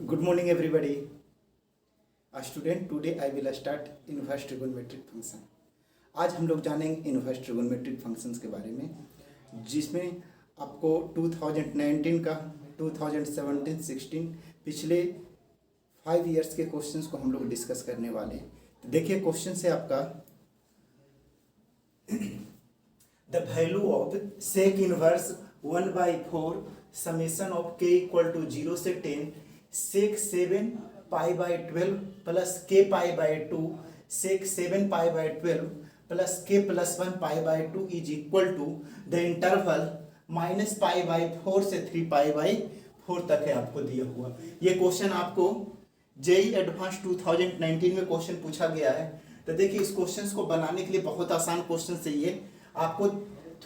Good morning, everybody. A student, today I will start inverse trigonometric function. आज हम लोग जानेंगे इनवर्स ट्रिगोनोमेट्रिक फंक्शंस के बारे में, जिसमें आपको 2019 का 2017-16 पिछले 5 इयर्स के क्वेश्चंस को हम लोग डिस्कस करने वाले हैं। तो देखिए क्वेश्चन से आपका the value of sec inverse 1/4 summation of k equal to 0 से 10 sec 7 pi by 12 plus k pi by 2 sec 7 pi by 12 plus k plus 1 pi by 2 is equal to the interval minus pi by 4 से 3 पाई by 4 तक है आपको दिया हुआ। ये question आपको JEE advance 2019 में क्वेश्चन पूछा गया है। तो देखिए इस क्वेश्चन को बनाने के लिए बहुत आसान क्वेश्चन चाहिए, आपको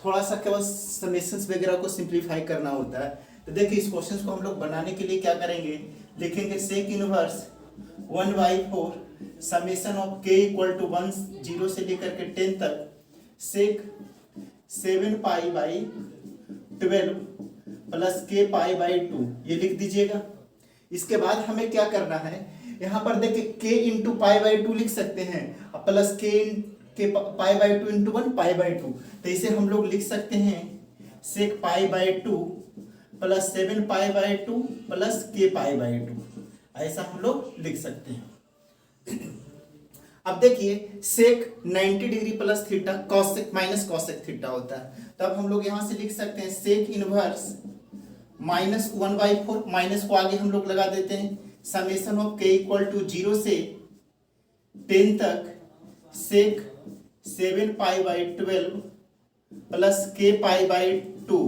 थोड़ा सा केवल समेशंस वगैरह को सिंप्लीफाई करना होता है। तो देखिए इस क्वेश्चन को हम लोग बनाने के लिए क्या करेंगे, लिखेंगे sec inverse 1/4 summation of k equal to 0 से लेकर के 10 तक sec 7 pi by 12 plus k pi by 2 ये लिख दीजिएगा। इसके बाद हमें क्या करना है, यहाँ पर देखिए k इंटू पाई बाई 2 लिख सकते हैं, plus k pi by 2 into 1 pi by 2। तो इसे हम लोग लिख सकते हैं sec pi by 2 plus 7 pi by 2 plus k pi by 2, ऐसा हम लोग लिख सकते हैं। अब देखिए sec 90 degree plus theta cosec minus cosec theta होता है, तब हम लोग यहां से लिख सकते हैं सेक इनवर्स माइनस 1/4, माइनस को आगे हम लोग लगा देते हैं, summation of k equal to 0 से 10 तक sec 7 pi by 12 plus k pi by 2।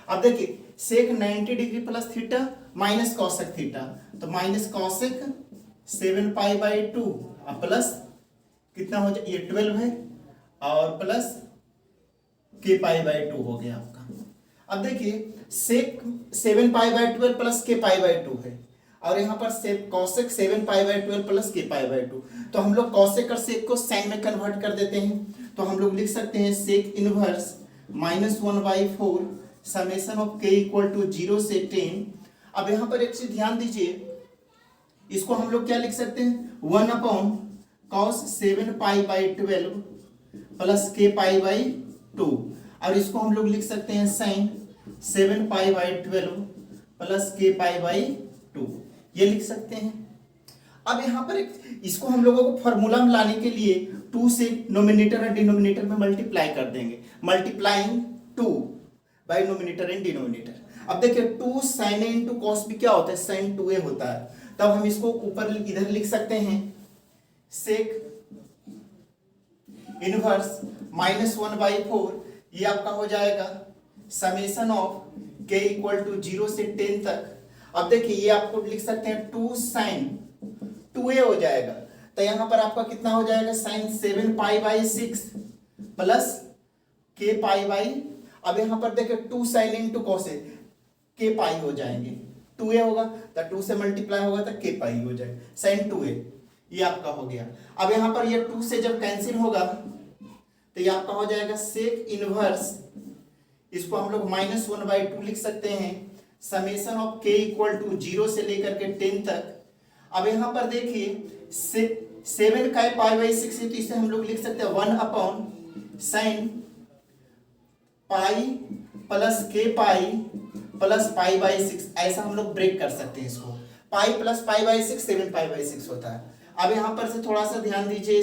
अब देखिए sec 90 degree plus theta minus cosec theta, तो minus cosec 7 pi by 2 plus कितना हो जाए, ये 12 है और प्लस k पाई बाई 2 हो गया आपका। अब देखिए सेक 7 pi by 12 plus k pi by 2 है, और यहाँ पर cosec 7 pi by 12 plus k pi by 2, तो हम लोग कॉसेक और सेक को साइन में कन्वर्ट कर देते हैं। तो हम लोग लिख सकते हैं sec inverse minus 1/4 summation of k equal to 0 से 10। अब यहाँ पर एक चीज ध्यान दीजिए, इसको हम लोग क्या लिख सकते हैं, 1 upon cos 7 pi by 12 plus k pi by 2, और इसको हम लोग लिख सकते हैं sine 7 pi by 12 plus k pi by 2, ये लिख सकते हैं। अब यहाँ पर इसको हम लोगों को फॉर्मूला में लाने के लिए 2 से नोमिनेटर और डिनोमिनेटर में मल्टीप्लाई कर देंगे, multiplying 2 by nominator and denominator. अब देखिए 2 sin a इंटू कॉस भी क्या होता है, sin 2a होता है, तब हम इसको ऊपर इधर लिख सकते हैं सेक इनवर्स माइनस 1/4, ये आपका हो जाएगा summation of k equal to 0 से 10 तक। अब देखिए ये आपको लिख सकते हैं 2 sin 2a हो जाएगा, तो यहां पर आपका कितना हो जाएगा, sin 7 pi by 6 plus k pi by, अब यहां पर देखिए 2 sin इंटू कॉसेक k पाई हो जाएंगे, 2a होगा तो 2 से मल्टीप्लाई होगा तो k पाई हो जाएगा, sin 2a ये आपका हो गया। अब यहां पर ये 2 से जब कैंसिल होगा तो ये आपका हो जाएगा सेक इनवर्स, इसको हम लोग माइनस 1/2 लिख सकते हैं, summation of k equal to 0 से लेकर के 10 तक। अब यहां पर देखिए 7 का पाई बाई 6 है, तो इसे हम लोग लिख सकते हैं 1 upon sine pi plus k pi plus pi by 6, ऐसा हम लोग ब्रेक कर सकते हैं इसको, pi plus pi by 6 7 pi by 6 होता है। अब यहां पर से थोड़ा सा ध्यान दीजिए,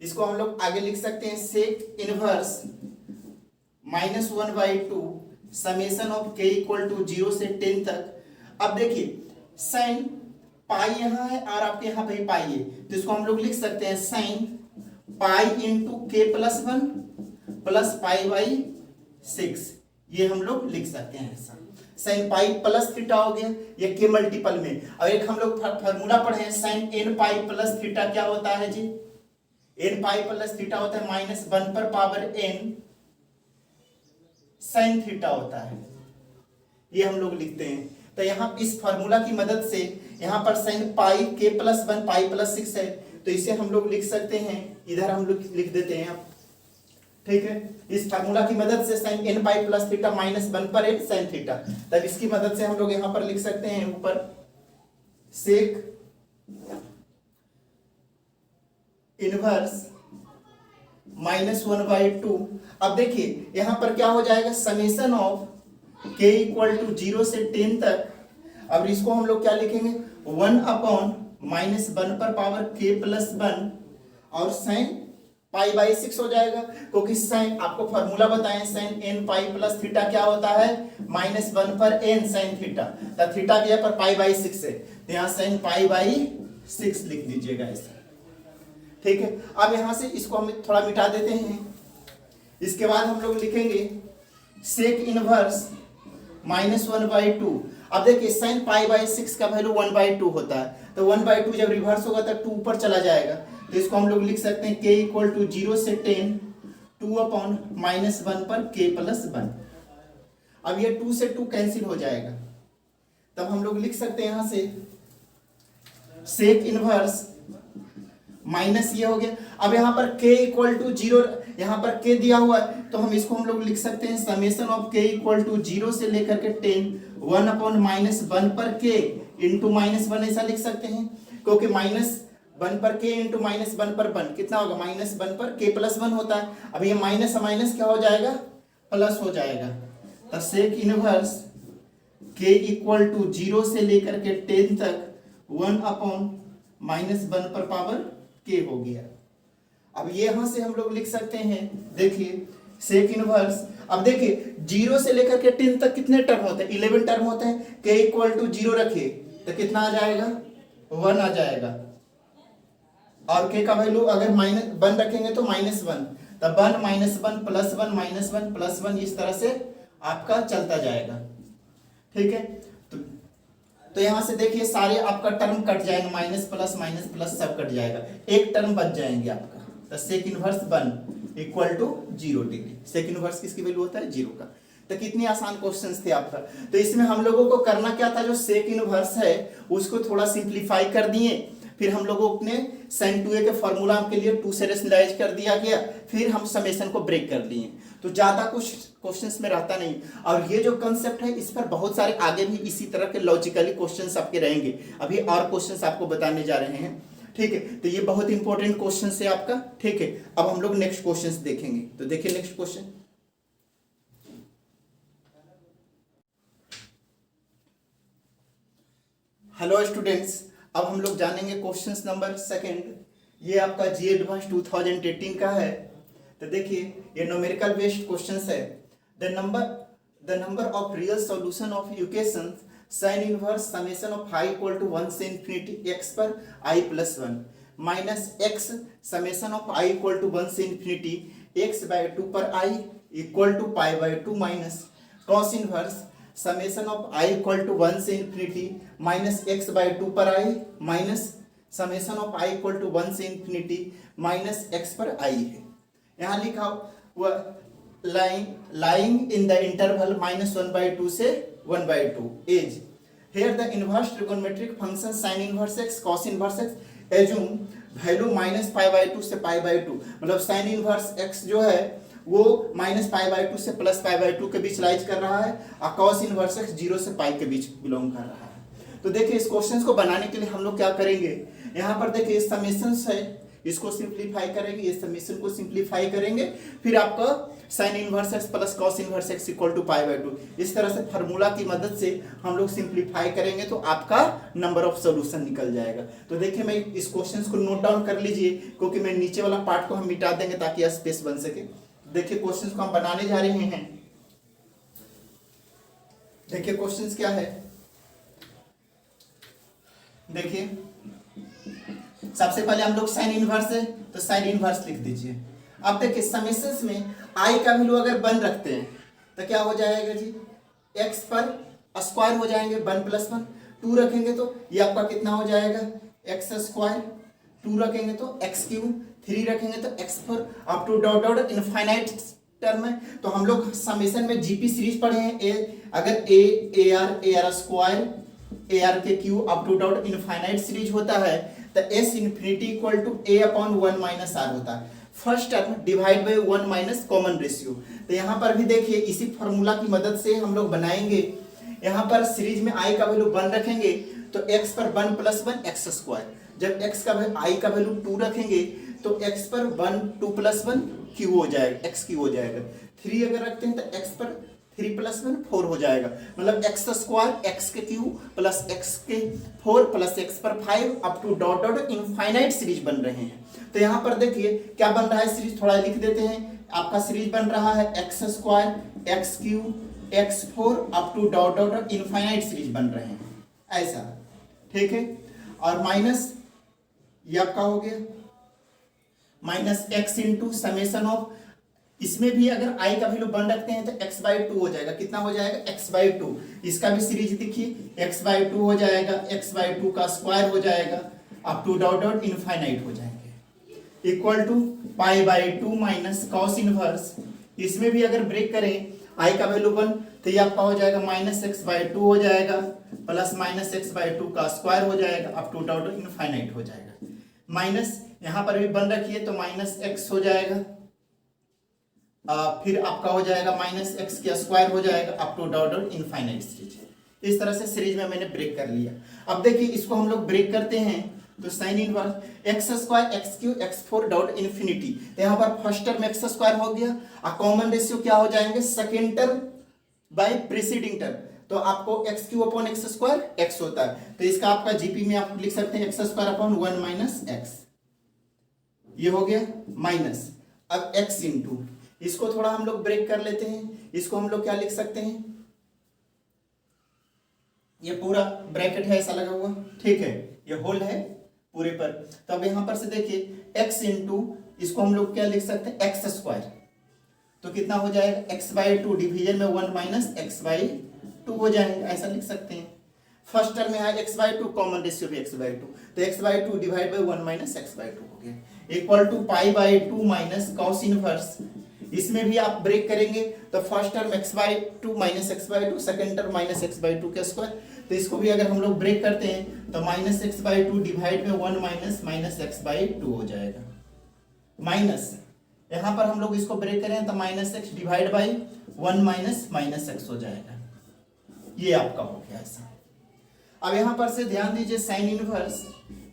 इसको हम लोग आगे लिख सकते हैं sec inverse minus 1/2 summation of k equal to 0 से 10 तक। अब देखिए साइन पाई यहाँ है और आपके यहाँ पे पाई है, तो इसको हम लोग लिख सकते हैं sine pi into k plus 1 plus pi by 6, ये हम लोग लिख सकते हैं ऐसा। साइन पाई प्लस थीटा हो गया, ये के मल्टीपल में। और एक हम लोग फार्मूला पढ़े हैं sine n pi plus theta क्या होता है जी, n पाई प्लस थीटा होता है माइनस 1 पर पावर n साइन थीटा होता है, ये हम लोग लिखते हैं। तो यहाँ इस फार्मूला की मदद से यहाँ पर sine pi k plus 1 pi plus 6 है, तो इसे हम लोग लिख सकते हैं, इधर हम लोग लिख देते हैं ठीक है, इस फार्मूला की मदद से sin n pi plus theta minus 1 पर n sin थीटा, तब इसकी मदद से हम लोग यहां पर लिख सकते हैं ऊपर सेक इनवर्स -1/2। अब देखिए यहां पर क्या हो जाएगा, summation of k equal to 0 से 10 तक। अब इसको हम लोग क्या लिखेंगे, 1/-1 पर पावर k प्लस 1 और साइन पाई बाई 6 हो जाएगा, क्योंकि साइन आपको फॉर्मूला बताएं, sine n pi plus theta क्या होता है, -1 पर n साइन थीटा, तब थीटा भी है पर पाई बाई 6 है, तो यहाँ साइन पाई बाई 6 लिख दीजिएगा ऐसा। ठीक है, अब यहां से इसको हम थोड़ा मिटा देते हैं। इसके बाद हम लोग लिखेंगे सेक इनवर्स -1/2। अब देखिए साइन पाई बाई 6 का वैल्यू 1/2 होता है, तो 1/2 जब रिवर्स होगा तो 2 ऊपर चला जाएगा, तो इसको हम लोग लिख सकते हैं k इक्वल टू 0 से 10 2/-1 पर k प्लस 1। अब ये 2 से 2 कैंसिल हो जाएगा, तब हम लोग लिख सकते हैं यहां से सेक इनवर्स माइनस ये हो गया। अब यहाँ पर k इक्वल टू 0, यहाँ पर k दिया हुआ है, तो हम इसको हम लोग लिख सकते हैं summation of k equal to 0 से लेकर के 10 1/-1 पर k इंटू -1 ऐसा लिख सकते हैं, क्योंकि -1 पर k इंटू -1 पर 1 कितना होगा, -1 पर k प्लस 1 होता है। अब ये माइनस माइनस क्या हो जाएगा, प्लस हो जाएगा, तो sec inverse k equal to 0 से लेकर के 10 तक 1/-1 पर पावर k हो गया। अब ये यहां से हम लोग लिख सकते हैं, देखिए सेक इनवर्स, अब देखिए 0 से लेकर के 10 तक कितने टर्म होते हैं, 11 टर्म होते हैं। k इक्वल टू 0 रखिए तो कितना आ जाएगा, 1 आ जाएगा, और k का वैल्यू अगर -1 रखेंगे तो -1, तब 1 प्लस 1 -1 प्लस 1 इस तरह से आपका चलता जाएगा। ठीक है, तो यहां से देखिए सारे आपका टर्म कट जाएंगे, माइनस प्लस सब कट जाएगा, एक टर्म बच जाएंगे आपका, तो sec inverse 1 equal to 0 degree. Sec inverse किसकी वैल्यू होता है, 0 का। तो कितनी आसान क्वेश्चंस थे आपका। तो इसमें हम लोगों को करना क्या था, जो सेक इनवर्स है उसको थोड़ा सिंप्लीफाई कर दिए, फिर हम लोगों ने sin 2a के फॉर्मूला के लिए 2 से रेशनलाइज कर दिया गया, फिर हम समेशन को ब्रेक कर दिए, तो ज्यादा कुछ क्वेश्चंस में रहता नहीं। और ये जो कंसेप्ट है इस पर बहुत सारे आगे भी इसी तरह के लॉजिकली क्वेश्चंस आपके रहेंगे, अभी और क्वेश्चंस आपको बताने जा रहे हैं। ठीक है, तो ये बहुत इंपॉर्टेंट क्वेश्चन है आपका। ठीक है, अब हम लोग नेक्स्ट क्वेश्चन देखेंगे, तो देखिए नेक्स्ट क्वेश्चन। हेलो स्टूडेंट्स, अब हम लोग जानेंगे क्वेश्चन नंबर 2, ये आपका जी एडवांस 2018 का है। तो देखिए ये न्यूमेरिकल बेस्ड क्वेश्चंस है। The number of real solution of equation sin inverse summation of i equal to 1 से इंफिनिटी x पर i plus 1 minus x summation of i equal to 1 से इंफिनिटी x/2 पर i equal to π/2 minus cos inverse summation of i equal to 1 से infinity minus x/2 पर i minus summation of i equal to 1 से infinity minus x पर i है। यहाँ लिखा हुआ लाइंग इन द इंटरवल -1/2 से 1/2 as here the inverse trigonometric function sin inverse x cos inverse x assume value -π/2 से π/2, मतलब sin इनवर्स x जो है वो -π/2 से +π/2 के बीच लाइज कर रहा है, और cos इनवर्स x 0 से π के बीच बिलोंग कर रहा है। तो देखिए इस क्वेश्चन को बनाने के लिए हम लोग क्या करेंगे, यहाँ पर देखिए समेशंस है, इसको सिंप्लीफाई करेंगे, ये समेशन को सिंप्लीफाई करेंगे, फिर आपका sin inverse x plus cos inverse x equal to π/2, इस तरह से फार्मूला की मदद से हम लोग सिंप्लीफाई करेंगे तो आपका नंबर ऑफ सॉल्यूशन निकल जाएगा। तो देखिए मैं इस क्वेश्चंस को नोट डाउन कर लीजिए, क्योंकि मैं नीचे वाला पार्ट को हम मिटा देंगे ताकि स्पेस बन सके। देखिए क्वेश्चंस को हम बनाने जा रहे हैं। देखिए क्वेश्चंस क्या है, देखिए सबसे पहले हम लोग साइन इनवर्स है तो साइन इनवर्स लिख दीजिए। अब देखिए समेशंस में i का वैल्यू अगर 1 रखते हैं तो क्या हो जाएगा जी, x पर स्क्वायर हो जाएंगे 1 + 1, 2 रखेंगे तो ये आपका कितना हो जाएगा x², 2 रखेंगे तो x3, 3 रखेंगे तो x4 up to dot dot infinite term है। तो हम लोग समेशन में जीपी सीरीज पढ़े हैं, अगर ar ar के क्यू up to dot infinite series होता है तो s infinity equal to a/1 - r होता है। First term divide by 1 minus common ratio. तो यहाँ पर भी देखिए इसी फॉर्मूला की मदद से हम लोग बनाएंगे। यहाँ पर सीरीज में आई का वैल्यू 1 रखेंगे तो x पर 1 प्लस 1 एक्स स्क्वायर, जब x का आई का वैल्यू 2 रखेंगे तो x पर 1 2 प्लस 1 क्यू हो जाएगा, x क्यू हो जाएगा। 3 अगर रखते हैं तो x पर 3 प्लस 1 4 हो जाएगा, मतलब एक्स स्क्वायर एक्स के क्यू प्लस एक्स के 4 प्लस एक्स पर 5 up to dot dot infinite series बन रहे हैं। तो यहाँ पर देखिए क्या बन रहा है सीरीज, थोड़ा लिख देते हैं। आपका सीरीज बन रहा है x square x Q x 4 up to dot dot infinite series बन रहे हैं ऐसा, ठीक है। और माइनस ये आपका हो गया minus x into summation of, इसमें भी अगर आई का वैल्यू 1 रखते हैं तो x बाई 2 हो जाएगा। कितना हो जाएगा x बाई 2, इसका भी सीरीज देखिए x बाई 2 हो जाएगा, x बाई 2 का स्क्वायर हो जाएगा up to dot dot infinite हो जाएंगे equal to pi by 2 minus cos inverse. इसमें भी अगर ब्रेक करें आई का वैल्यू 1 तो ये आपका हो जाएगा माइनस एक्स बाई 2 हो जाएगा प्लस माइनस एक्स बाई 2 का स्क्वायर हो जाएगा up to dot dot infinite हो जाएगा। माइनस यहाँ पर भी 1 रखिए तो माइनस एक्स हो जाएगा, फिर आपका हो जाएगा माइनस एक्स का स्क्वायर हो जाएगा up to dot dot infinite series. इस तरह से सीरीज में मैंने ब्रेक कर लिया। अब देखिए इसको हम लोग ब्रेक करते हैं तो sign inverse x square x Q x 4 dot infinity, तो यहाँ पर फर्स्ट टर्म एक्स स्क्वायर हो गया और कॉमन रेशियो क्या हो जाएंगे second term by preceding term, तो आपको x Q upon x square x होता है, तो इसका आपका जीपी में आप लिख सकते हैं x square upon 1 minus x, ये हो गया माइनस। अब एक्स इंटू, इसको थोड़ा हम लोग ब्रेक कर लेते हैं, इसको हम लोग क्या लिख सकते हैं, ये पूरा ब्रैकेट है ऐसा लगा हुआ, ठीक है, ये होल है पूरे पर। तो अब यहां पर से देखिए x इंटू, इसको हम लोग क्या लिख सकते हैं एक्स स्क्वायर, तो कितना हो जाएगा x बाई 2 डिवीजन में 1 माइनस एक्स बाई 2 हो जाएंगे, ऐसा लिख सकते हैं। फर्स्ट टर्म में है x बाई 2, कॉमन रेशियो भी x बाई 2, तो x by 2 divide by 1 minus x by 2 हो गया equal to pi by 2 minus cos inverse. इसमें भी आप ब्रेक करेंगे तो first term x by 2 minus x by 2, second term minus x by 2 का स्क्वायर, तो इसको भी अगर हम लोग ब्रेक करते हैं तो माइनस एक्स बाई 2 डिवाइड में 1 माइनस माइनस एक्स बाई 2 हो जाएगा माइनस, यहाँ पर हम लोग इसको ब्रेक करें तो minus x divide by 1 minus minus x हो जाएगा, ये आपका हो गया ऐसा। अब यहाँ पर से ध्यान दीजिए sign inverse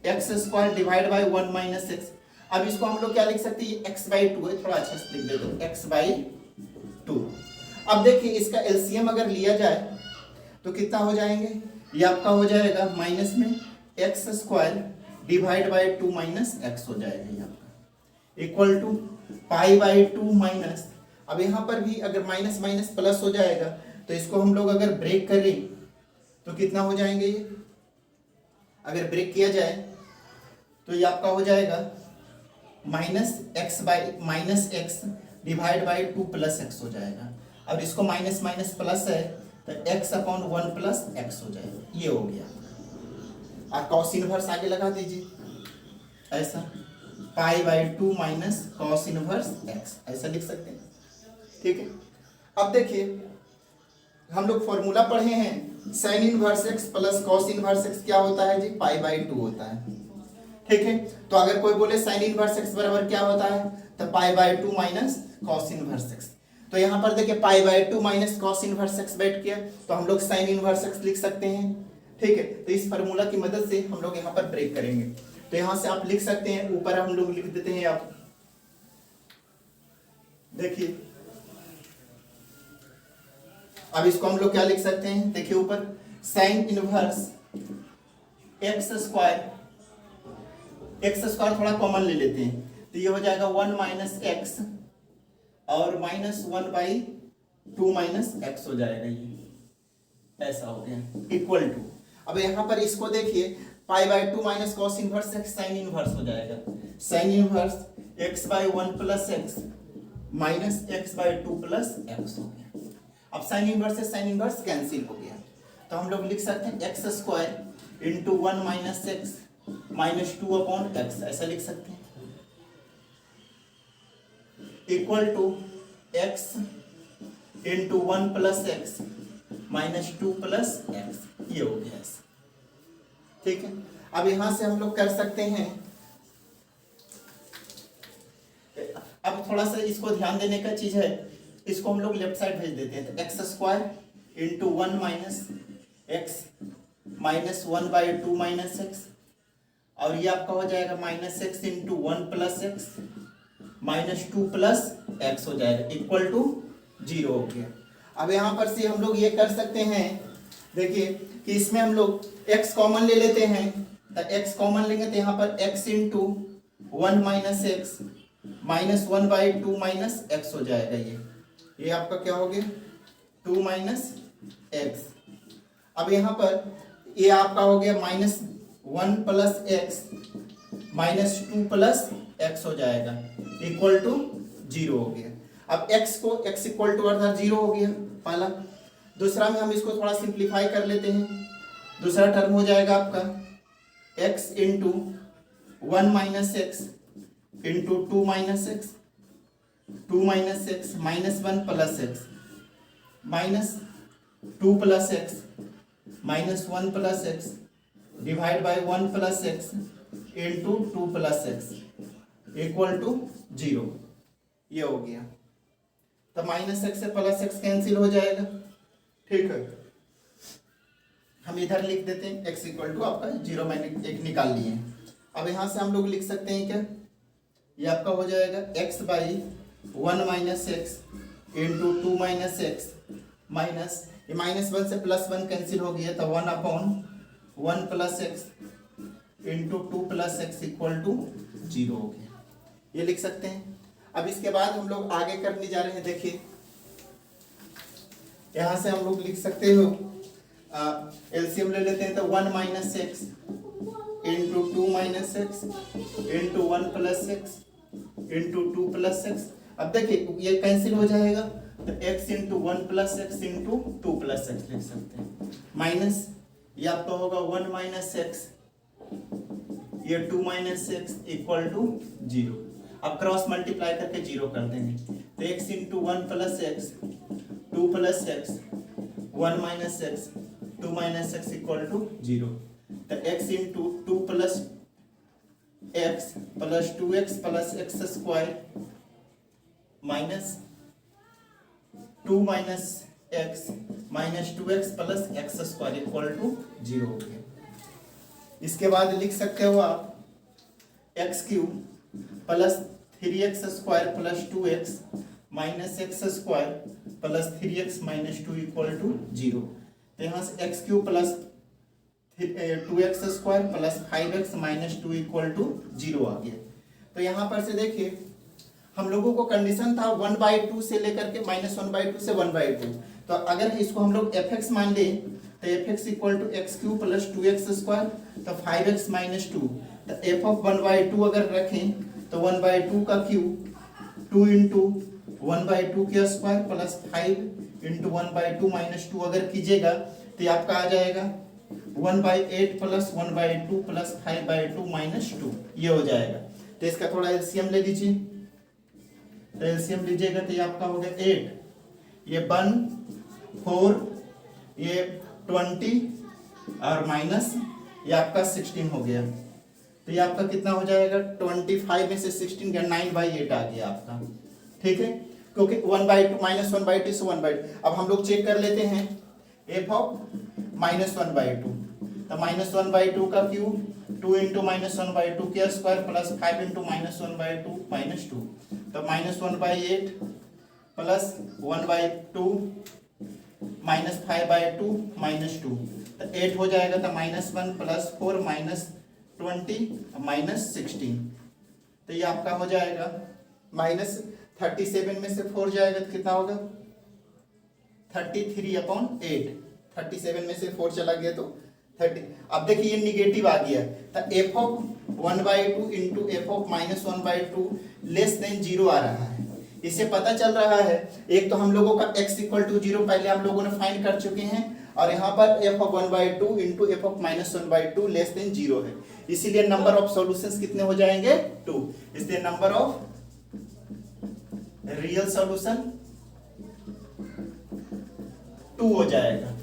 x square divide by 1 minus x, अब इसको हम लोग क्या लिख सकते हैं, ये x बाई 2 है, थोड़ा अच्छा से लिख देते हैं x बाई 2। अब देखिए इसका एलसीएम अगर लिया जाए तो कितना हो जाएंगे, ये आपका हो जाएगा माइनस में x square divide by 2 minus x हो जाएगा ये आपका equal to pi by 2 minus, अब यहाँ पर भी अगर माइनस माइनस प्लस हो जाएगा तो इसको हम लोग अगर ब्रेक करें तो कितना हो जाएंगे, ये अगर ब्रेक किया जाए तो ये आपका हो जाएगा minus x by minus x divide by 2 plus x हो जाएगा। अब इसको माइनस माइनस प्लस है तो x अपॉन 1 प्लस एक्स हो जाएगा, ये हो गया। और कॉस इनवर्स आगे लगा दीजिए ऐसा, पाई by 2 minus cos inverse x, ऐसा लिख सकते हैं, ठीक है। अब देखिए हम लोग फॉर्मूला पढ़े हैं sign inverse x plus cos inverse x क्या होता है जी, पाई बाई 2 होता है, ठीक है। तो अगर कोई बोले साइन इनवर्स एक्स बराबर क्या होता है, तो पाई by 2 minus cos inverse x, तो यहाँ पर देखिए pi by 2 minus cos inverse x बैठ गया, तो हम लोग साइन इनवर्स एक्स लिख सकते हैं, ठीक है। तो इस फार्मूला की मदद से हम लोग यहाँ पर ब्रेक करेंगे, तो यहाँ से आप लिख सकते हैं, ऊपर हम लोग लिख देते हैं, आप देखिए अब इसको हम लोग क्या लिख सकते हैं, देखिए ऊपर sign inverse x square, x square थोड़ा कॉमन ले लेते हैं तो ये हो जाएगा 1 माइनस एक्स और माइनस 1 बाई 2 माइनस एक्स हो जाएगा, ये ऐसा हो गया इक्वल टू। अब यहाँ पर इसको देखिए pi by 2 minus cos inverse x sine inverse हो जाएगा, sine inverse x by 1 plus x minus x by 2 plus x हो गया। अब साइन इनवर्स से साइन इनवर्स कैंसिल हो गया, तो हम लोग लिख सकते हैं x square into 1 minus x minus 2 upon x, ऐसा लिख सकते हैं equal to x into 1 plus x minus 2 plus x, ये हो गया ऐसा, ठीक है। अब यहां से हम लोग कर सकते हैं, थोड़ा सा इसको ध्यान देने का चीज है, इसको हम लोग लेफ्ट साइड भेज देते हैं, तो x square into 1 minus x minus 1/2 minus x, और ये आपका हो जाएगा minus x into 1 plus x minus 2 plus x हो जाएगा इक्वल टू 0 हो गया। अब यहाँ पर से हम लोग ये कर सकते हैं, देखिए कि इसमें हम लोग x कॉमन ले लेते हैं, तो x कॉमन लेंगे तो यहाँ पर x into 1 minus x minus 1/2 minus x हो जाएगा। ये आपका क्या हो गया 2 माइनस एक्स। अब यहाँ पर ये आपका हो गया minus 1 plus x minus 2 plus x हो जाएगा इक्वल टू 0 हो गया। अब x को x इक्वल टू अर्थात 0 हो गया पहला। दूसरा में हम इसको थोड़ा सिंप्लीफाई कर लेते हैं, दूसरा टर्म हो जाएगा आपका x into 1 minus x into 2 minus x 2 minus x minus 1 plus x minus 2 plus x minus 1 plus x divide by 1 plus x into 2 plus x equal to 0। ये हो गया, तो माइनस एक्स से प्लस एक्स कैंसिल हो जाएगा, ठीक है। हम इधर लिख देते हैं x इक्वल टू आपका 0 मैंने एक निकाल लिए। अब यहाँ से हम लोग लिख सकते हैं क्या, ये आपका हो जाएगा x by 1 minus x into 2 minus x minus ये माइनस 1 से प्लस 1 कैंसिल हो गया, तो 1/1 plus x into 2 plus x equal to 0 हो गया, ये लिख सकते हैं। अब इसके बाद हम लोग आगे करने जा रहे हैं, देखिए यहाँ से हम लोग लिख सकते हो एलसीएम ले लेते हैं, तो 1 minus x into 2 minus x into 1 plus x into 2 plus x. अब देखिए ये कैंसिल हो जाएगा, तो x into 1 plus x into 2 plus x लिख सकते हैं, माइनस ये आपका होगा 1 माइनस एक्स ये 2 माइनस एक्स इक्वल टू 0। अब क्रॉस मल्टीप्लाई करके 0 कर देंगे, तो x into 1 plus x 2 plus x 1 minus x 2 minus x equal to 0, तो x into 2 plus x plus 2x plus x square minus 2 minus x minus 2x plus x square equal to 0 हो गया। इसके बाद लिख सकते हो आप x cube plus 3x square plus 2x minus x square plus 3x minus 2 equal to 0, तो यहाँ से x cube plus 2x square plus 5x minus 2 equal to 0 आ गया। तो यहाँ पर से देखिए हम लोगों को कंडीशन था 1/2 से लेकर के -1/2 से 1/2, तो अगर इसको हम लोग fx मान लें तो fx equal to x cube plus 2x square, तो 5x माइनस 2, तो f ऑफ 1/2 अगर रखें तो 1/2 का क्यूब 2 इंटू 1/2 के स्क्वायर प्लस 5 इंटू 1/2 माइनस 2 अगर कीजिएगा तो ये आपका आ जाएगा 1/8 प्लस 1/2 प्लस 5/2 माइनस 2, ये हो जाएगा। तो इसका थोड़ा एलसीएम ले लीजिए, तो एलसीएम लीजिएगा तो ये आपका हो गया 8, ये 1 4 ये 20 और माइनस ये आपका 16 हो गया, तो ये आपका कितना हो जाएगा 25 में से 16 का 9/8 आ गया आपका, ठीक है, क्योंकि 1/2 -1/2 से 1/2। अब हम लोग चेक कर लेते हैं f ऑफ -1/2, तो -1/2 का क्यूब 2 इंटू -1/2 के स्क्वायर प्लस 5 इंटू -1/2 माइनस 2, तो -1/8 प्लस 1/2 माइनस 5/2 माइनस 2, तो 8 हो जाएगा, तो -1 प्लस 4 माइनस 20 माइनस 16, तो ये आपका हो जाएगा -37 में से 4 जाएगा तो कितना होगा 33/8, 37 में से 4 चला गया तो 30। अब देखिए ये निगेटिव आ गया, तो f of 1/2 into F of -1/2 less than 0 आ रहा है। इससे पता चल रहा है एक तो हम लोगों का x इक्वल टू 0 पहले हम लोगों ने फाइंड कर चुके हैं, और यहाँ पर f of 1/2 into F of -1/2 less than 0 है, इसीलिए नंबर ऑफ सॉल्यूशंस कितने हो जाएंगे 2, इसलिए नंबर ऑफ रियल सॉल्यूशन 2 हो जाएगा,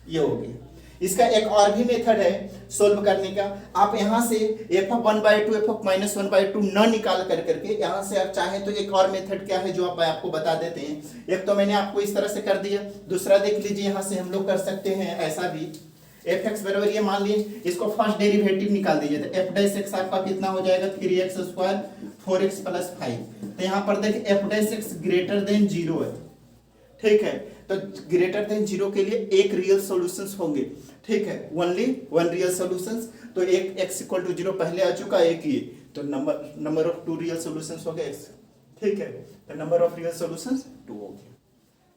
ये हो गया। इसका एक और भी मेथड है सोल्व करने का। आप यहाँ से एफ ऑफ 1/2 एफ ऑफ -1/2 न निकाल करके यहाँ से आप चाहें तो एक और मेथड क्या है जो आप आपको बता देते हैं। एक तो मैंने आपको इस तरह से कर दिया, दूसरा देख लीजिए यहाँ से हम लोग कर सकते हैं ऐसा भी। एफ एक्स बराबर ये मान लिए, इसको फर्स्ट डेरिवेटिव निकाल दीजिए तो एफ डैश एक्स आपका कितना हो जाएगा 3x² 4x + 5। तो यहाँ पर देखिए F dash x greater than 0 है, ठीक है। तो ग्रेटर देन 0 के लिए एक रियल सॉल्यूशंस होंगे, ठीक है, ओनली वन रियल सॉल्यूशंस। तो एक x = 0 पहले आ चुका, एक ये, तो नंबर ऑफ 2 रियल सॉल्यूशंस हो गए x, ठीक है। तो नंबर ऑफ रियल सॉल्यूशंस 2 हो गया,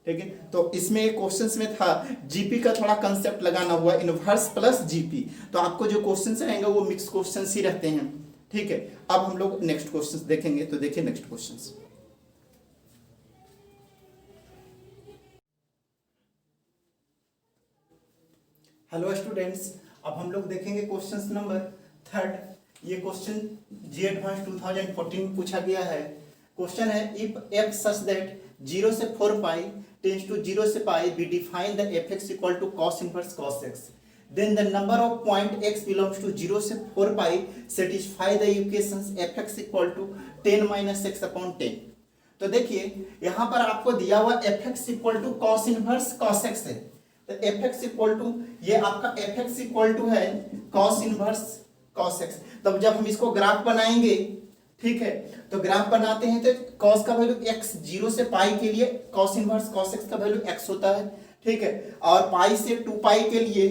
ठीक है। तो इसमें क्वेश्चंस में था जीपी का थोड़ा कंसेप्ट लगाना हुआ, इनवर्स प्लस जीपी। तो आपको जो क्वेश्चंस रहेंगे वो मिक्स क्वेश्चंस ही रहते हैं, ठीक है। अब हम लोग नेक्स्ट क्वेश्चंस देखेंगे, तो देखिए नेक्स्ट क्वेश्चंस। हेलो स्टूडेंट्स, अब हम लोग देखेंगे क्वेश्चन नंबर 3। ये क्वेश्चन जी एडवांस 2014 पूछा गया है। क्वेश्चन है इफ f such that 0 से 4 पाई टेंड्स टू 0 से पाई we define the fx equal to cos inverse cos x, then the number of point x belongs to 0 से 4 पाई satisfy the equations fx equal to 10 - x/10। तो देखिए यहाँ पर आपको दिया हुआ fx equal to cos inverse cos x है। तो fx इक्वल टू ये आपका fx इक्वल टू है cos इनवर्स cos x। तब जब हम इसको ग्राफ बनाएंगे, ठीक है, तो ग्राफ बनाते हैं तो cos का वैल्यू x 0 से पाई के लिए cos इनवर्स cos x का वैल्यू x होता है, ठीक है। और पाई से 2 पाई के लिए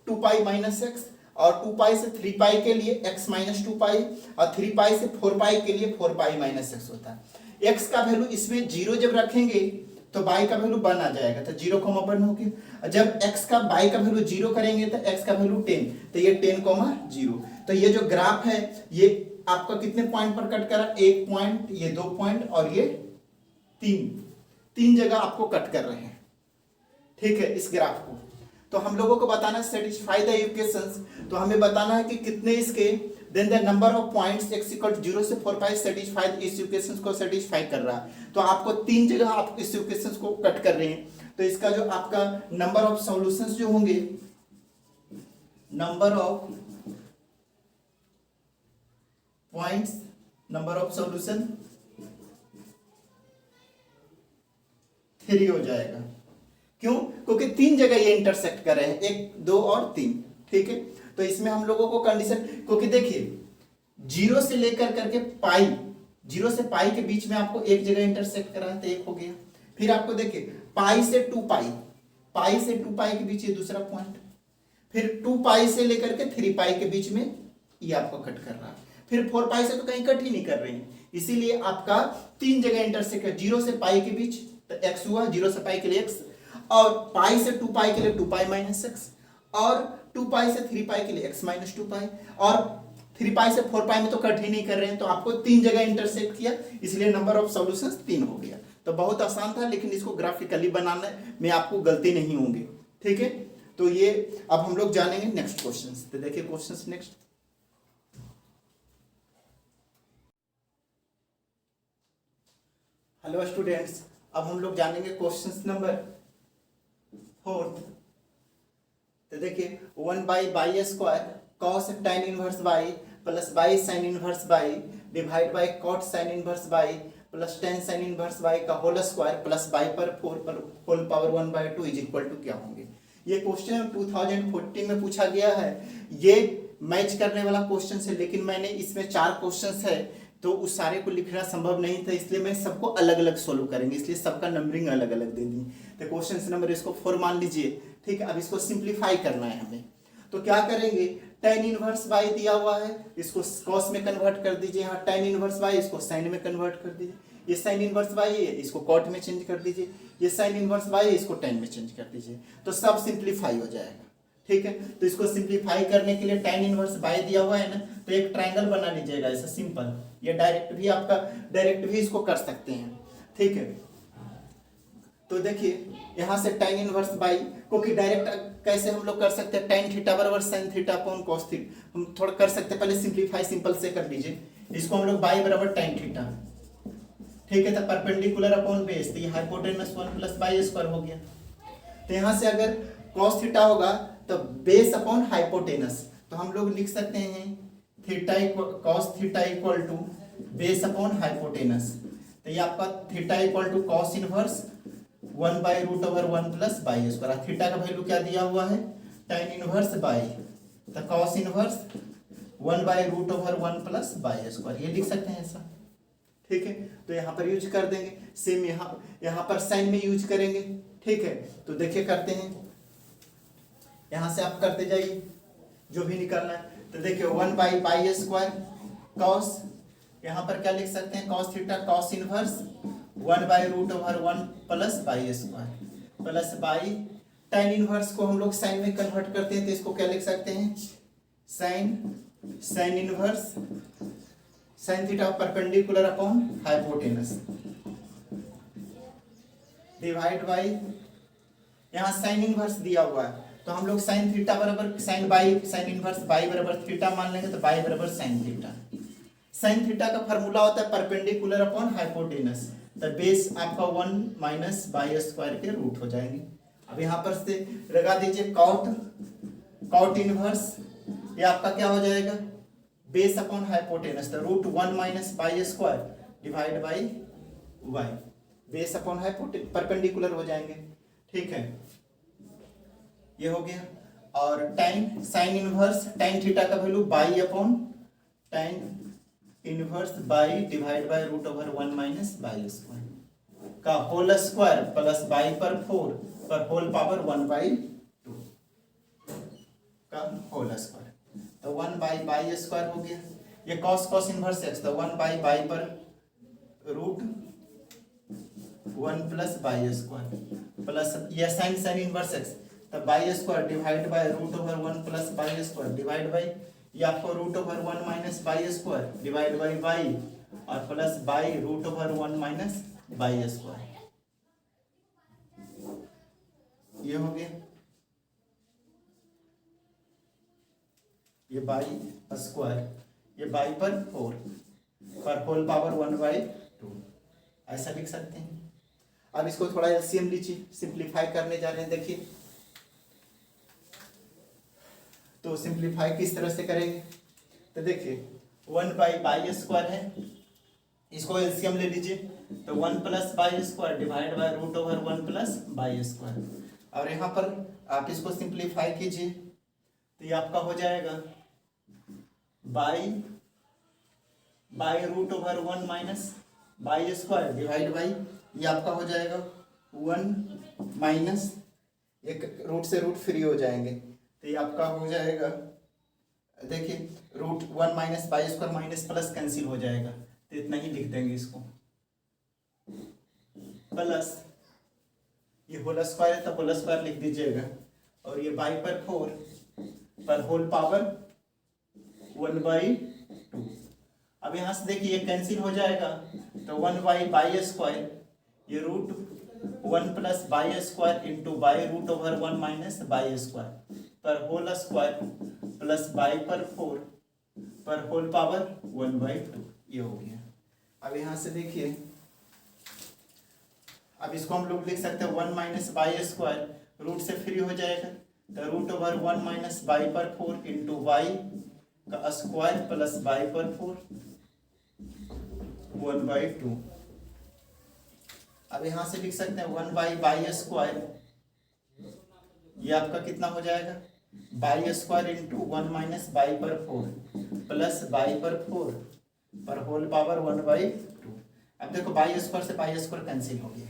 2 पाई - x, और 2 पाई से 3 पाई के लिए x - 2 पाई, और 3 पाई से 4 पाई के लिए 4 पाई - x होता है। x का वैल्यू इसमें 0 जब रखेंगे तो y का वैल्यू 1 आ जाएगा, तो 0, 1 हो गया। जब x का y का वैल्यू 0 करेंगे तो x का वैल्यू 10, तो ये 10, 0। तो ये जो ग्राफ है ये आपका कितने पॉइंट पर कट करा, 1 पॉइंट, ये 2 पॉइंट, और ये 3 जगह आपको कट कर रहे हैं, ठीक है, इस ग्राफ को। तो हम लोगों को बताना है सेटिस्फाई द इक्वेशंस, तो हमें बताना है कि कितने इसके, then the number of points x = 0 से 4 पाई सेटिस्फाई, इस इक्वेशंस को सेटिस्फाई कर रहा है। तो आपको 3 जगह आप इस इक्वेशंस को कट कर रहे हैं। तो इसका जो आपका नंबर ऑफ सॉल्यूशंस जो होंगे, number of points, number of solution 3 हो जाएगा। क्यों? क्योंकि 3 जगह ये इंटरसेक्ट कर रहे हैं, 1, 2 और 3, ठीक है। तो इसमें हम लोगों को कंडीशन, क्योंकि देखिए 0 से लेकर करके पाई, 0 से पाई के बीच में आपको एक जगह इंटरसेक्ट करा है, तो 1 हो गया। फिर आपको देखिए पाई से 2 पाई, पाई से 2 पाई के बीच ये दूसरा पॉइंट, फिर 2 पाई से लेकर के 3 पाई के बीच में ये आपको कट कर रहा है, फिर 4 पाई से तो कहीं कट ही नहीं कर रहे हैं, इसीलिए आपका 3 जगह इंटरसेक्ट है। 0 से पाई के बीच तो x हुआ, 0 से पाई के लिए x, और पाई से 2 पाई के लिए 2 पाई - x, और 2 पाई से 3 पाई के लिए x - 2 पाई, और 3 पाई से 4 पाई में तो कट ही नहीं कर रहे हैं, तो आपको 3 जगह इंटरसेक्ट किया, इसलिए नंबर ऑफ सॉल्यूशंस 3 हो गया। तो बहुत आसान था, लेकिन इसको ग्राफिकली बनाने में आपको गलती नहीं होंगी, ठीक है। तो ये अब हम लोग जानेंगे नेक्स्ट क्वेश्चंस। तो देखिए क्वेश्चंस नेक्स्ट। हेलो स्टूडेंट्स, अब हम लोग जानेंगे क्वेश्चंस नंबर 4। तो देखिए 1/y² cos tan inverse y plus y sin inverse y divide by cot sin inverse y plus tan sin inverse y का होल स्क्वायर प्लस y पर 4 पर whole power 1/2 is equal to क्या होंगे। ये question 2014 में पूछा गया है। ये मैच करने वाला क्वेश्चन है, लेकिन मैंने इसमें 4 क्वेश्चन है तो उस सारे को लिखना संभव नहीं था, इसलिए मैं सबको अलग अलग सोल्व करेंगे, इसलिए सबका नंबरिंग अलग अलग दे दी। तो क्वेश्चन नंबर इसको 4 मान लीजिए, ठीक है। अब इसको सिंप्लीफाई करना है हमें, तो क्या करेंगे, tan इनवर्स y दिया हुआ है, इसको cos में कन्वर्ट कर दीजिए, यहाँ tan इनवर्स y इसको sin में कन्वर्ट कर दीजिए, ये sin इनवर्स y है इसको cot में चेंज कर दीजिए, ये sin इनवर्स y है इसको tan में चेंज कर दीजिए, तो सब सिंप्लीफाई हो जाएगा, ठीक है। तो इसको सिंप्लीफाई करने के लिए tan इनवर्स y दिया हुआ है ना, तो एक ट्रायंगल बना लीजिएगा ऐसा सिंपल। ये डायरेक्ट भी इसको कर सकते हैं, ठीक है। तो देखिए यहाँ से tan इनवर्स y, क्योंकि डायरेक्ट कैसे हम लोग कर सकते हैं, tan थीटा बराबर sin theta upon cos theta, हम थोड़ा कर सकते हैं, पहले सिंप्लीफाई सिंपल से कर लीजिए। इसको हम लोग y बराबर tan थीटा, ठीक है, तो परपेंडिकुलर अपॉन बेस, तो ये हाइपोटेनस 1 + y² हो गया। तो यहाँ से अगर cos थीटा होगा तो बेस अपॉन हाइपोटेनस, तो हम लोग लिख सकते हैं theta cos theta equal to base upon hypotenuse. तो ये आपका theta equal to cos inverse 1/√1 plus y square. Theta का वैल्यू क्या दिया हुआ है, tan इनवर्स बाई, तो cos inverse 1/√1 plus y square, ये लिख सकते हैं ऐसा। ठीक है, तो यहाँ पर यूज कर देंगे। सेम यहाँ पर साइन में यूज करेंगे। ठीक है, तो देखिए करते हैं, यहाँ से आप करते जाइए जो भी निकालना है। तो देखिए 1/बाई स्क्वायर कॉस, यहाँ पर क्या लिख सकते हैं, cos theta cos inverse 1/√1 plus y square plus by tan inverse को हम लोग साइन में कन्वर्ट करते हैं, तो इसको क्या लिख सकते हैं, sine inverse sine theta perpendicular upon hypotenuse divide by, यहाँ साइन इनवर्स दिया हुआ है तो हम लोग साइन थीटा बराबर साइन इनवर्स बाई बराबर थीटा मान लेंगे, तो बाई बराबर साइन थीटा। साइन थीटा का फॉर्मूला होता है परपेंडिकुलर अपॉन हाइपोटेनस, तो बेस आपका 1 माइनस बाई स्क्वायर के रूट हो जाएंगे। अब यहाँ पर से लगा दीजिए कॉट इनवर्स, ये आपका क्या हो जाएगा, बेस अपॉन हाइपोटेनस, तो √1 minus y square divide by y, base upon hypotenuse perpendicular हो जाएंगे। ठीक है, ये हो गया। और tan sine inverse tan theta का value y upon tan inverse y divide by √1 minus y square का होल स्क्वायर प्लस बाई पर 4 पर होल पावर 1/2 का होल स्क्वायर, तो 1/बाई स्क्वायर हो गया। ये कॉस इनवर्स x, तो 1/बाई पर √1 प्लस बाई स्क्वायर प्लस ये साइन इनवर्स x, तो y square divide by √1 plus y square divide by ये आपको √1 minus y square divide by y और plus y √1 minus y square, ये हो गया। ये बाई स्क्वायर, ये बाई पर 4 पर होल पावर 1/2, ऐसा लिख सकते हैं। अब इसको थोड़ा एलसीएम लीजिए, सिंप्लीफाई करने जा रहे हैं। देखिए तो सिंप्लीफाई किस तरह से करेंगे, तो देखिए 1/बाई स्क्वायर है, इसको एलसीएम ले लीजिए, तो 1 plus y square divide by √1 plus y square. और यहाँ पर आप इसको सिंप्लीफाई कीजिए, तो ये आपका हो जाएगा by √1 minus y square divide by ये आपका हो जाएगा 1 माइनस, एक रूट से रूट फ्री हो जाएंगे, तो ये आपका हो जाएगा, देखिए √1 minus y square minus plus cancel हो जाएगा, तो इतना ही लिख देंगे इसको, प्लस ये होल स्क्वायर है तो होल स्क्वायर लिख दीजिएगा, और ये बाई पर 4 पर होल पावर 1/2। अब यहाँ से देखिए ये कैंसिल हो जाएगा, तो 1/बाई स्क्वायर ये √1 plus y square into by √1 minus y square पर होल स्क्वायर प्लस बाई पर 4 पर होल पावर 1/2, ये हो गया। अब यहाँ से देखिए, अब इसको हम लोग लिख सकते हैं 1 माइनस बाई स्क्वायर रूट से फ्री हो जाएगा, तो √1 माइनस बाई पर 4 इंटू बाई का स्क्वायर प्लस बाई पर 4 1/2। अब यहाँ से लिख सकते हैं 1/बाई स्क्वायर, ये आपका कितना हो जाएगा, by square into 1 minus by पर 4 प्लस बाई पर 4 पर होल पावर 1/2। अब देखो बाई स्क्वायर से बाई स्क्वायर कैंसिल हो गया,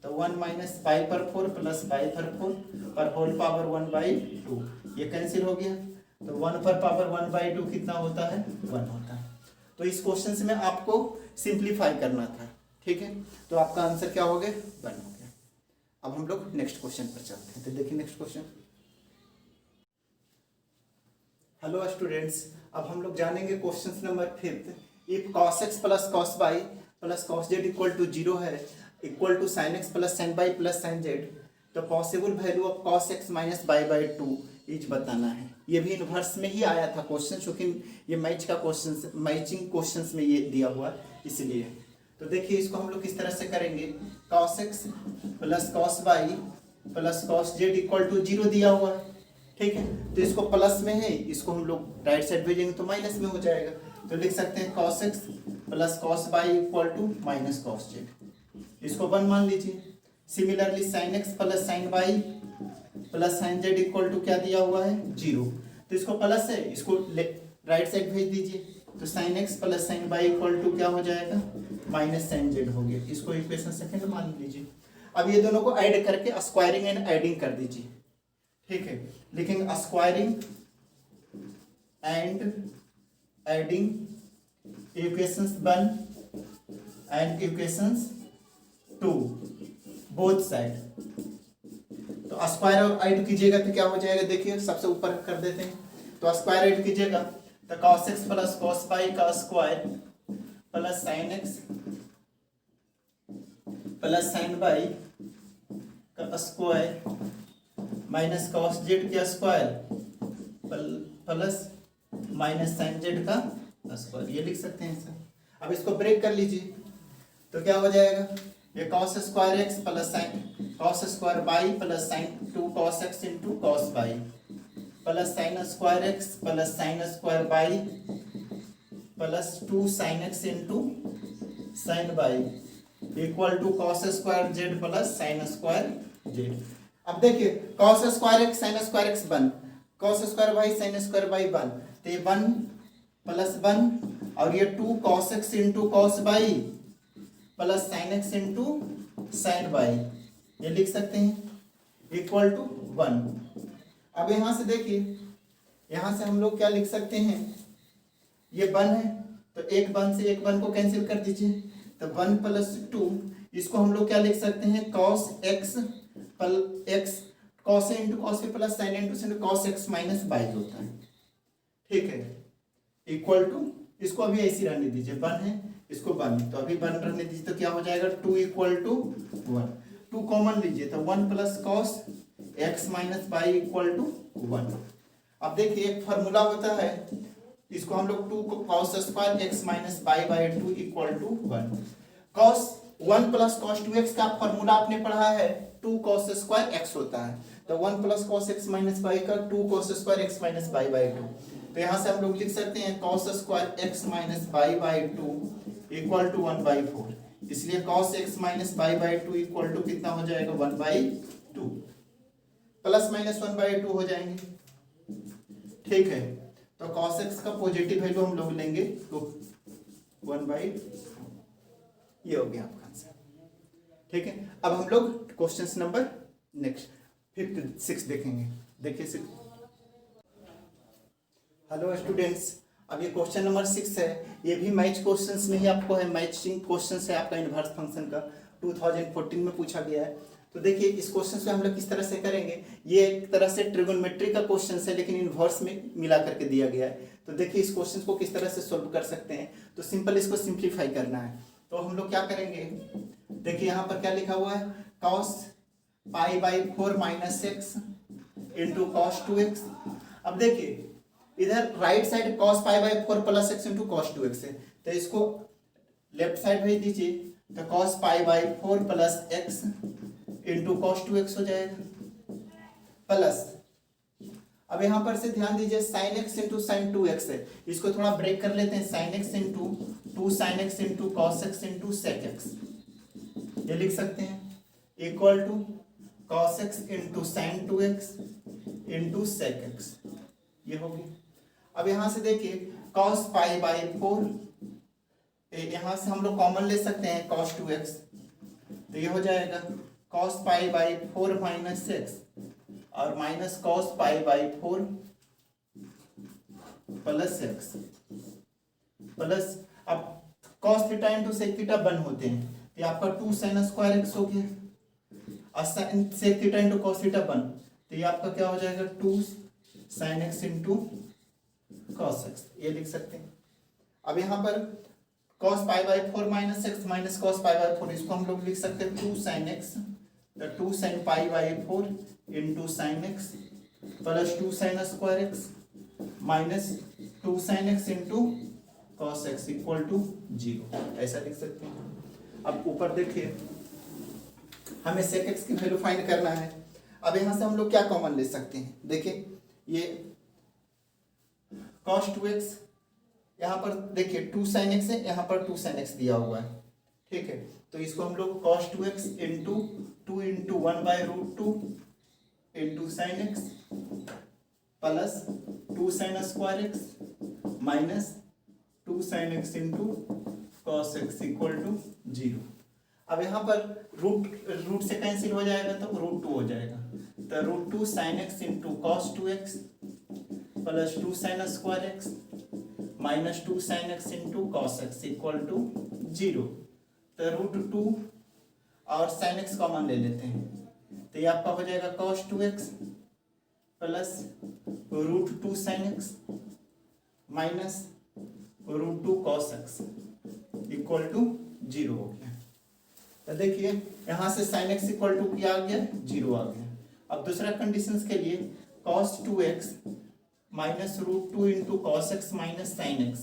तो 1 माइनस बाई पर 4 प्लस बाई पर 4 पर होल पावर 1/2, ये कैंसिल हो गया, तो 1 पर पावर 1/2 कितना होता है, 1 होता है। तो इस क्वेश्चन में आपको सिंप्लीफाई करना था। ठीक है, तो आपका आंसर क्या हो गया, 1 हो गया। अब हम लोग नेक्स्ट क्वेश्चन पर चलते हैं, तो देखिए नेक्स्ट क्वेश्चन। हेलो स्टूडेंट्स, अब हम लोग जानेंगे question number 5। If cos x plus cos y plus cos z equal to 0 है, equal to sin x plus sin y plus sin z, तो possible value of cos x minus y/2 is बताना है। ये भी inverse में ही आया था question, क्योंकि ये मैच का क्वेश्चन, मैचिंग क्वेश्चंस में ये दिया हुआ है, इसलिए। तो देखिए इसको हम लोग किस तरह से करेंगे, cos x plus cos y plus cos z equal to 0 दिया हुआ है, ठीक है, तो इसको प्लस में है, इसको हम लोग राइट साइड भेजेंगे तो माइनस में हो जाएगा। तो लिख सकते हैं cos x plus cos y equal to minus cos z, इसको 1 मान लीजिए। Similarly sin x plus sin y plus sin z equal to क्या दिया हुआ है 0, तो इसको प्लस है, इसको राइट साइड भेज दीजिए। तो sin x plus sin y equal to क्या हो जाएगा माइनस sin z हो गया, इसको इक्वेशन सेकंड मान लीजिए। अब ये दोनों को ऐड करके स्क्वायरिंग एंड एडिंग कर दीजिए, ठीक है। लिखेंगे squaring and adding equations 1 and equations 2 both side. तो स्क्वायर और ऐड कीजिएगा तो क्या हो जाएगा, देखिए सबसे ऊपर कर देते हैं। तो स्क्वायर ऐड कीजिएगा तो cos x plus cos y का square plus sin x plus sin y का स्क्वायर माइनस cos z का square plus minus sin z का स्क्वायर, ये लिख सकते हैं सर। अब इसको ब्रेक कर लीजिए तो क्या हो जाएगा, ये cos square x plus sin cos square y plus sin 2 cos x into cos y plus sin square x plus sin square y plus 2 sin x into sin y equal to cos square z plus sin square z। अब देखिए cos square x sin square x 1, cos square y sin square y 1, तो ये 1 plus 1 और ये 2 cos x into cos y plus sin x into sin y, ये लिख सकते हैं इक्वल टू 1। अब यहाँ से देखिए, यहाँ से हम लोग क्या लिख सकते हैं, ये 1 है तो एक 1 से एक 1 को कैंसिल कर दीजिए, तो 1 प्लस 2, इसको हम लोग क्या लिख सकते हैं cos x x cos a into cos a plus sin into sin cos x minus y होता है, ठीक है, इक्वल टू, इसको अभी ऐसे रहने दीजिए, 1 है इसको 1, तो अभी 1 रहने दीजिए तो क्या हो जाएगा 2 इक्वल टू 1, 2 कॉमन लीजिए तो 1 plus cos x minus y equal to 1। अब देखिए एक फार्मूला होता है, इसको हम लोग 2 cos square x minus y by 2 equal to 1। cos 1 plus cos 2x का फार्मूला आपने पढ़ा है 2 cos स्क्वायर x होता है, तो 1 plus cos x minus y का 2 cos square x minus y by 2, तो यहाँ से हम लोग लिख सकते हैं cos square x minus y by 2 equal to 1 by 4, इसलिए cos x minus y by 2 equal to कितना हो जाएगा 1 बाई 2, प्लस माइनस 1 बाई 2 हो जाएंगे, ठीक है। तो cos x का पॉजिटिव वैल्यू हम लोग लेंगे तो 1 बाई, ये हो गया आपका आंसर, ठीक है। अब हम लोग क्वेश्चन नंबर नेक्स्ट 5th 6 देखेंगे। देखिए 6, हेलो स्टूडेंट्स, अब ये क्वेश्चन नंबर 6 है, ये भी मैच क्वेश्चंस में ही आपको है, मैचिंग क्वेश्चंस है आपका इनवर्स फंक्शन का, 2014 में पूछा गया है। तो देखिए इस क्वेश्चन पे हम लोग किस तरह से करेंगे, ये एक तरह से ट्रिगोनोमेट्री का क्वेश्चन है लेकिन इनवर्स में मिला करके दिया गया है। तो देखिए इस क्वेश्चन को किस तरह से सोल्व कर सकते हैं, तो सिंपल इसको सिंप्लीफाई करना है। तो हम लोग क्या करेंगे, देखिए यहाँ पर क्या लिखा हुआ है cos pi by 4 minus x into cos 2x। अब देखिए इधर right side cos pi by 4 plus x into cos 2x है, तो इसको लेफ्ट साइड भेज दीजिए, तो cos pi by 4 plus x into cos 2x हो जाएगा, प्लस अब यहाँ पर से ध्यान दीजिए sin x into sin 2x है, इसको थोड़ा ब्रेक कर लेते हैं, sin x into 2 sin x into cos x into sec x, ये लिख सकते हैं equal to cos x into sin 2x into sec x, ये होगी। अब यहाँ से देखिए cos पाई बाई 4, यहाँ से हम लोग कॉमन ले सकते हैं cos 2x, तो ये हो जाएगा cos pi by 4 minus x और minus cos pi by 4 plus x plus, अब cos theta into sec theta 1 होते हैं, ये आपका 2 sin स्क्वायर x हो गया, और sec theta into cos theta 1, तो ये आपका क्या हो जाएगा 2 sin x into cos x, ये लिख सकते हैं। अब यहाँ पर cos pi by 4 minus x minus cos pi by 4, इसको हम लोग लिख सकते हैं 2 sin x, तो 2 sin pi by 4 into sin x plus 2 sin square x minus 2 sin x into cos x equal to 0, ऐसा लिख सकते हैं। अब ऊपर देखिए हमें sec x की वैल्यू फाइंड करना है। अब यहाँ से हम लोग क्या कॉमन ले सकते हैं, देखिए ये cos 2x, यहाँ पर देखिए 2 sin x है, यहाँ पर 2 sin x दिया हुआ है, ठीक है। तो इसको हम लोग cos 2x into 2 into 1/√2 into sin x plus 2 sin square x minus 2 sin x into cos x equal to 0। अब यहाँ पर रूट से कैंसिल हो जाएगा तो √2 हो जाएगा, तो √2 sin x into cos 2x plus 2 sin square x minus 2 sin x into cos x equal to 0। तो √2 और sin x कॉमन ले लेते हैं, तो ये आपका हो जाएगा cos 2x plus √2 sin x minus √2 cos x equal to 0 हो गया। तो देखिए यहाँ से sin x इक्वल टू क्या आ गया, 0 आ गया। अब दूसरा कंडीशन के लिए cos 2x minus √2 into cos x minus sin x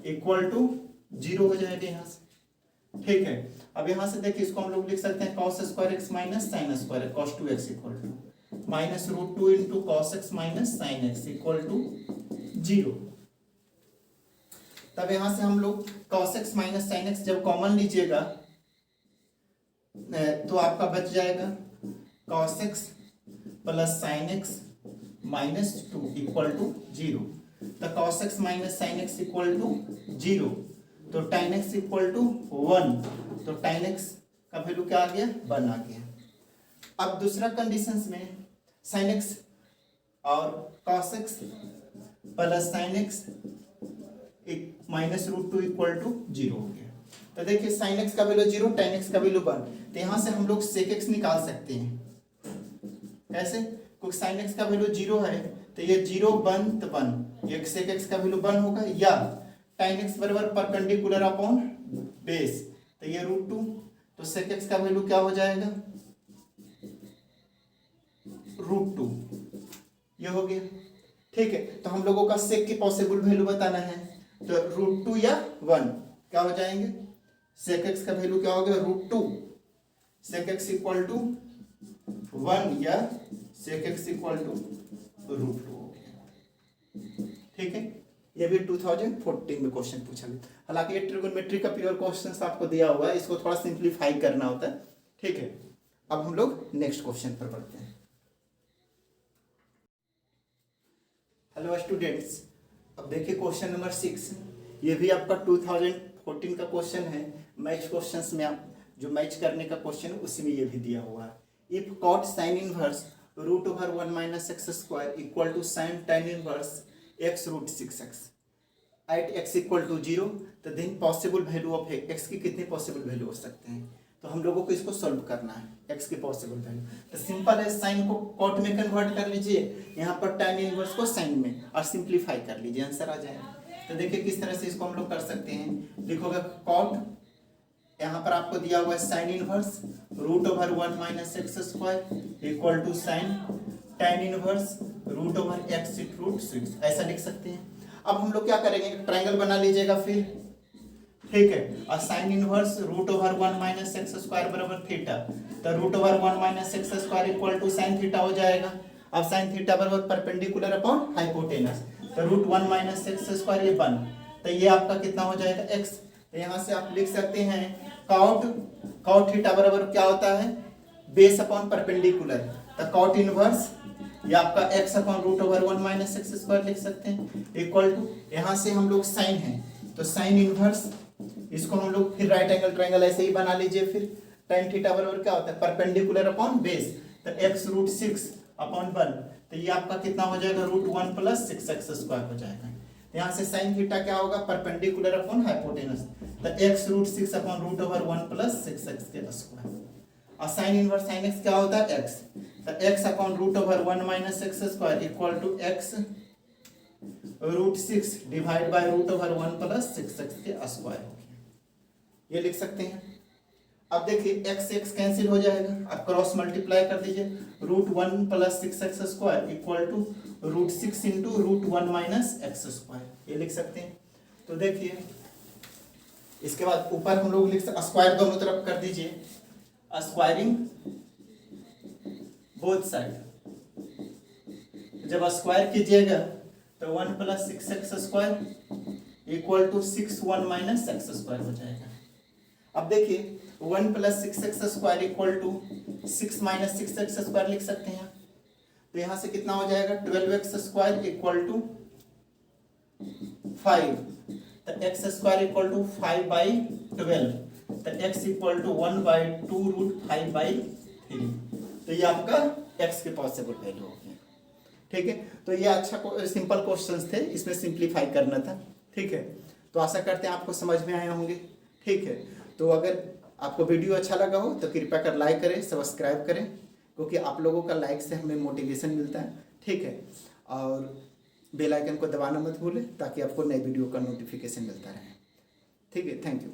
equal to 0 हो जाएगा यहाँ से, ठीक है। अब यहाँ से देखिए इसको हम लोग लिख सकते हैं cos square x minus sin square cos 2x equal to minus √2 into cos x minus sin x equal to 0। तब यहाँ से हम लोग cos x minus sin x जब कॉमन लीजिएगा तो आपका बच जाएगा cos x plus sin x minus 2 equal to 0। तो cos x minus sin x equal to 0, तो tan x इक्वल टू 1, तो tan x का वैल्यू क्या आ गया, 1 आ गया। अब दूसरा कंडीशन में sin x और cos x plus sin x minus √2 equal to 0 हो गया। तो देखिए sin x का वैल्यू 0, tan x का वैल्यू 1, तो यहाँ से हम लोग sec x निकाल सकते हैं। कैसे, क्योंकि sin x का वैल्यू 0 है, तो ये 0 1 तो 1, ये sec x का वैल्यू 1 होगा, या tan x बराबर परपेंडिकुलर अपॉन बेस, तो ये √2, तो sec x का वैल्यू क्या हो जाएगा, √2, ये हो गया, ठीक है। तो हम लोगों का sec की पॉसिबल वैल्यू बताना है, तो √2 या 1 क्या हो जाएंगे, sec x का वैल्यू क्या हो गया, √2, sec x इक्वल टू 1 या sec x इक्वल टू √2 हो गया, ठीक है। ये भी 2014 में क्वेश्चन पूछा गया। हालांकि ये ट्रिगोनोमेट्री का प्योर क्वेश्चन आपको दिया हुआ है, इसको थोड़ा सिंप्लीफाई करना होता है, ठीक है। अब हम लोग नेक्स्ट क्वेश्चन पर बढ़ते हैं। हेलो स्टूडेंट्स, अब देखिए क्वेश्चन नंबर 6, ये भी आपका 2014 का क्वेश्चन है। मैच क्वेश्चंस में आप जो मैच करने का क्वेश्चन है उसी में ये भी दिया हुआ है। If cot sin inverse √1 minus x square equal to sin tan inverse x √6x at x equal to 0, तो then possible value of x की कितने पॉसिबल वैल्यू हो सकते हैं, तो हम लोगों को इसको सॉल्व करना है x की पॉसिबल वैल्यू। तो सिंपल है, साइन को cot में कन्वर्ट कर लीजिए, यहाँ पर tan इनवर्स को sin में, और सिंप्लीफाई कर लीजिए, आंसर आ जाएगा। तो देखिए किस तरह से इसको हम लोग कर सकते हैं, लिखोगे cot, यहाँ पर आपको दिया हुआ है sin inverse √1 minus x square equal to sin tan inverse √x √6, ऐसा लिख सकते हैं। अब हम लोग क्या करेंगे, ट्रायंगल बना लीजिएगा फिर, ठीक है। और sin inverse √1 minus x square बराबर थीटा, तो √1 minus x square equal to sin theta हो जाएगा। अब sin थीटा बराबर परपेंडिकुलर अपॉन हाइपोटेनस, तो √1 माइनस एक्स स्क्वायर ये 1, तो ये आपका कितना हो जाएगा x। तो यहाँ से आप लिख सकते हैं cot थीटा बराबर क्या होता है, बेस अपॉन परपेंडिकुलर, तो cot इनवर्स ये आपका x upon √1 minus x square लिख सकते हैं इक्वल टू, यहाँ से हम लोग साइन है तो साइन इनवर्स, इसको हम लोग फिर राइट एंगल ट्रायंगल ऐसे ही बना लीजिए। फिर tan थीटा बराबर क्या होता है, परपेंडिकुलर अपॉन बेस, तो x √6 अपॉन 1, तो ये आपका कितना हो जाएगा, √1 प्लस 6x स्क्वायर हो जाएगा। यहाँ से साइन थीटा क्या होगा, परपेंडिकुलर अपॉन हाइपोटेनस, तो x √6 अपॉन √1 प्लस 6x के स्क्वायर। और साइन इनवर्स साइन x क्या होता है, x, तो x upon √1 minus x square equal to x √6 divide by √1 plus 6x के स्क्वायर हो गया, ये लिख सकते हैं। अब देखिए x कैंसिल हो जाएगा, अब क्रॉस मल्टीप्लाई कर दीजिए, √1 plus 6x square equal to √6 into √1 minus x square, ये लिख सकते हैं। तो देखिए इसके बाद ऊपर हम लोग लिख सकते, स्क्वायर दोनों तरफ कर दीजिए, स्क्वायरिंग बोथ साइड, जब स्क्वायर कीजिएगा तो 1 plus 6x² equal to 6 1 minus x² हो जाएगा। अब देखिए 1 plus 6x² equal to 6 minus 6x² लिख सकते हैं। तो यहाँ से कितना हो जाएगा 12x² इक्वल टू 5। तो x² इक्वल टू 5/12। तो x इक्वल टू 1/2√5/3। तो ये आपका x के पॉसिबल वैल्यू हो गया। ठीक है, तो ये अच्छा सिंपल क्वेश्चंस थे, इसमें सिंप्लीफाई करना था। ठीक है, तो आशा करते हैं आपको समझ में आए होंगे। ठीक है, तो अगर आपको वीडियो अच्छा लगा हो तो कृपया कर लाइक करें, सब्सक्राइब करें, क्योंकि आप लोगों का लाइक से हमें मोटिवेशन मिलता है। ठीक है, और बेल आइकन को दबाना मत भूलें ताकि आपको नई वीडियो का नोटिफिकेशन मिलता रहे। ठीक है, थैंक यू।